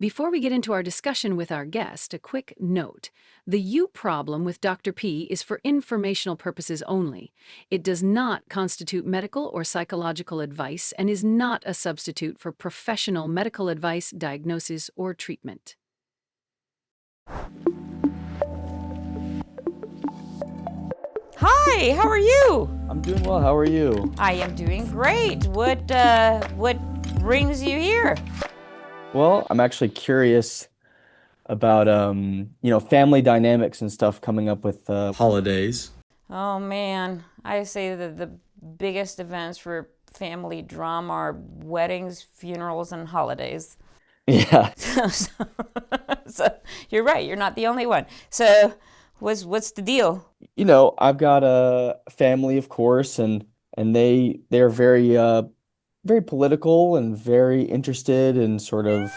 Before we get into our discussion with our guest, a quick note. The you problem with Dr. P is for informational purposes only. It does not constitute medical or psychological advice and is not a substitute for professional medical advice, diagnosis, or treatment. Hi, how are you? I'm doing well. How are you? I am doing great. What brings you here? Well, I'm actually curious about family dynamics and stuff coming up with holidays. Oh man, I say that the biggest events for family drama are weddings, funerals, and holidays. Yeah. So you're right. You're not the only one. So what's the deal? I've got a family, of course, and they're very political and very interested in sort of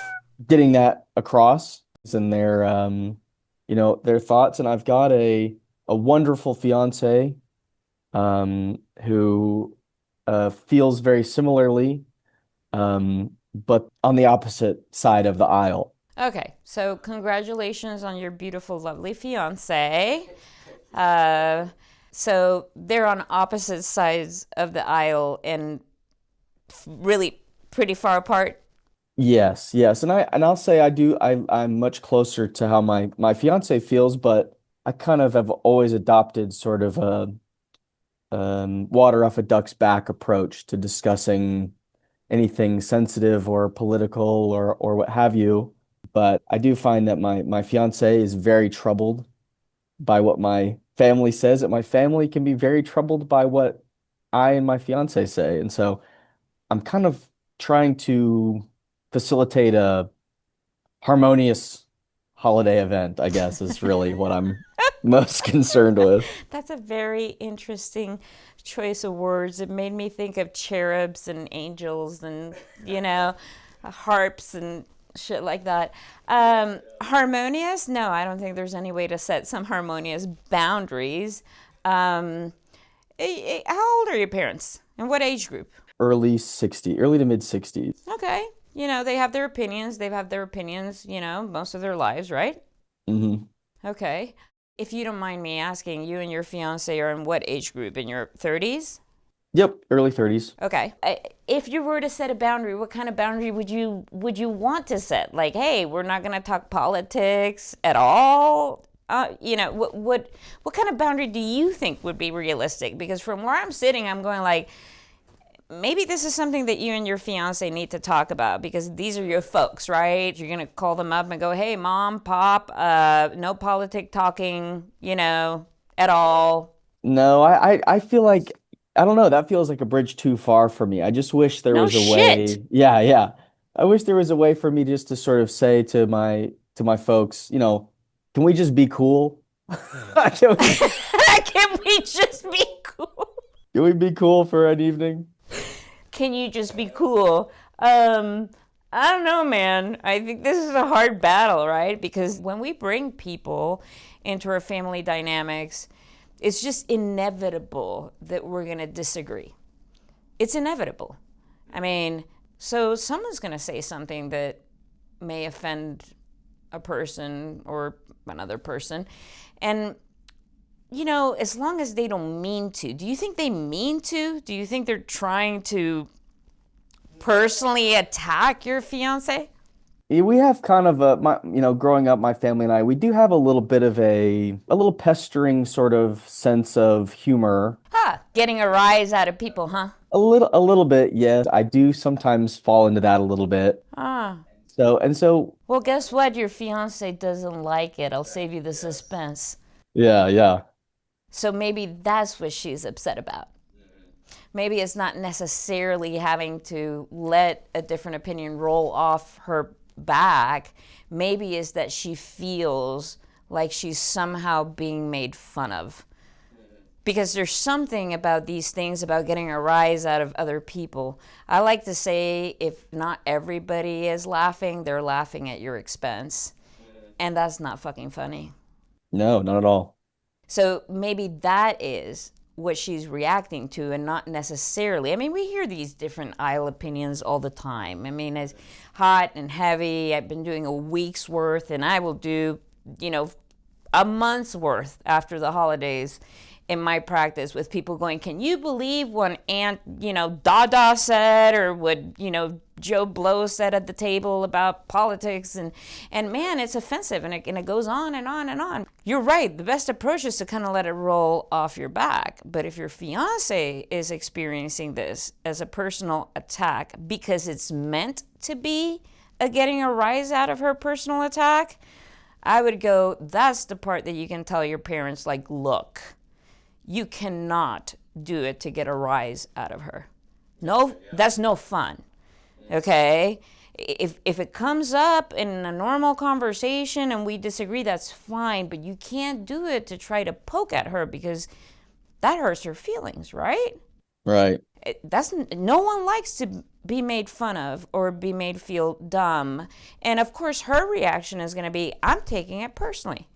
getting that across in their thoughts. And I've got a wonderful fiance who feels very similarly, but on the opposite side of the aisle. Okay, so congratulations on your beautiful, lovely fiance. Uh, so they're on opposite sides of the aisle and really pretty far apart. Yes, yes, and I'll say I'm much closer to how my fiance feels, but I kind of have always adopted sort of a water off a duck's back approach to discussing anything sensitive or political or what have you. But I do find that my fiance is very troubled by what my family says, that my family can be very troubled by what I and my fiance say. And so I'm kind of trying to facilitate a harmonious holiday event, I guess, is really what I'm most concerned with. That's a very interesting choice of words. It made me think of cherubs and angels and, harps and shit like that. Harmonious? No, I don't think there's any way to set some harmonious boundaries. Um, how old are your parents? And what age group? Early to mid 60s. Okay. They have their opinions. They've had their opinions, most of their lives, right? Hmm. Okay. If you don't mind me asking, you and your fiance are in what age group? In your 30s? Yep, early 30s. Okay. If you were to set a boundary, what kind of boundary would you want to set? Like, hey, we're not going to talk politics at all. What kind of boundary do you think would be realistic? Because from where I'm sitting, I'm going like, maybe this is something that you and your fiance need to talk about because these are your folks, right? You're gonna call them up and go, "Hey, mom, pop, no politic talking, at all." No, I feel like I don't know, that feels like a bridge too far for me. I just wish there No was a shit. way. Yeah, yeah. I wish there was a way for me just to sort of say to my folks, can we just be cool? Can we, Can we just be cool? can we be cool for an evening? Can you just be cool? I don't know, man. I think this is a hard battle, right? Because when we bring people into our family dynamics, it's just inevitable that we're going to disagree. It's inevitable. I mean, so someone's going to say something that may offend a person or another person. And, as long as they don't mean to, do you think they mean to? Do you think they're trying to personally attack your fiance? Yeah, we have kind of growing up, my family and I, we do have a little bit of a little pestering sort of sense of humor. Huh, getting a rise out of people, huh? A little bit, yes. I do sometimes fall into that a little bit. Ah. So, Well, guess what? Your fiance doesn't like it. I'll save you the suspense. yeah, yeah. So maybe that's what she's upset about. Maybe it's not necessarily having to let a different opinion roll off her back. Maybe it's that she feels like she's somehow being made fun of. Because there's something about these things about getting a rise out of other people. I like to say if not everybody is laughing, they're laughing at your expense. And that's not fucking funny. No, not at all. So maybe that is what she's reacting to and not necessarily. I mean, we hear these different aisle opinions all the time. I mean, it's hot and heavy. I've been doing a week's worth, and I will do, a month's worth after the holidays in my practice with people going, can you believe what Aunt, Dada said, or what, Joe Blow said at the table about politics? And man, it's offensive, and it goes on and on and on. You're right. The best approach is to kind of let it roll off your back. But if your fiance is experiencing this as a personal attack because it's meant to be getting a rise out of her personal attack, I would go, that's the part that you can tell your parents, like, look, you cannot do it to get a rise out of her. No, that's no fun. Okay? If it comes up in a normal conversation and we disagree, that's fine, but you can't do it to try to poke at her, because that hurts her feelings, right? Right. No one likes to be made fun of or be made feel dumb. And of course, her reaction is going to be, I'm taking it personally.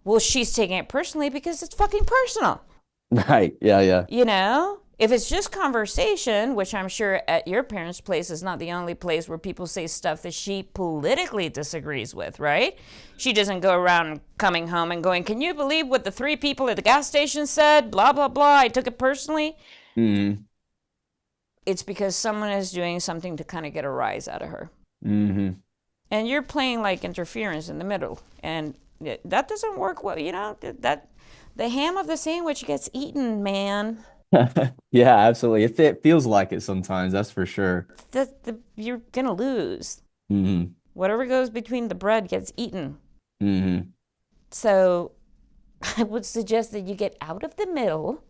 Well, she's taking it personally because it's fucking personal. Right. Yeah. If it's just conversation, which I'm sure at your parents' place is not the only place where people say stuff that she politically disagrees with, right? She doesn't go around coming home and going, can you believe what the 3 people at the gas station said? Blah, blah, blah. I took it personally. Mm-hmm. It's because someone is doing something to kind of get a rise out of her. Mm-hmm. And you're playing like interference in the middle. And that doesn't work well, that the ham of the sandwich gets eaten, man. Yeah, absolutely. It feels like it sometimes, that's for sure. You're going to lose. Mm-hmm. Whatever goes between the bread gets eaten. Mm-hmm. So I would suggest that you get out of the middle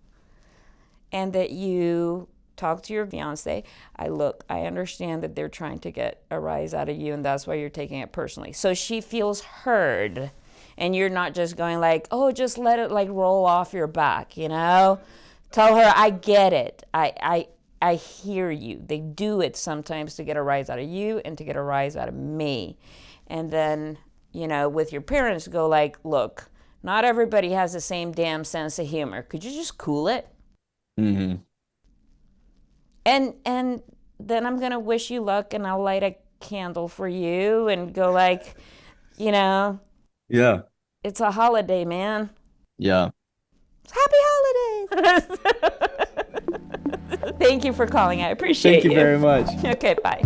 and that you talk to your fiance. I understand that they're trying to get a rise out of you, and that's why you're taking it personally. So she feels heard, and you're not just going like, oh, just let it like roll off your back, Tell her, I get it. I hear you. They do it sometimes to get a rise out of you and to get a rise out of me. And then, with your parents, go like, look, not everybody has the same damn sense of humor. Could you just cool it? Mm-hmm. And then I'm going to wish you luck, and I'll light a candle for you and go like, Yeah. it's a holiday, man. Yeah. Happy holidays. Thank you for calling. I appreciate Thank you very much. Okay, bye.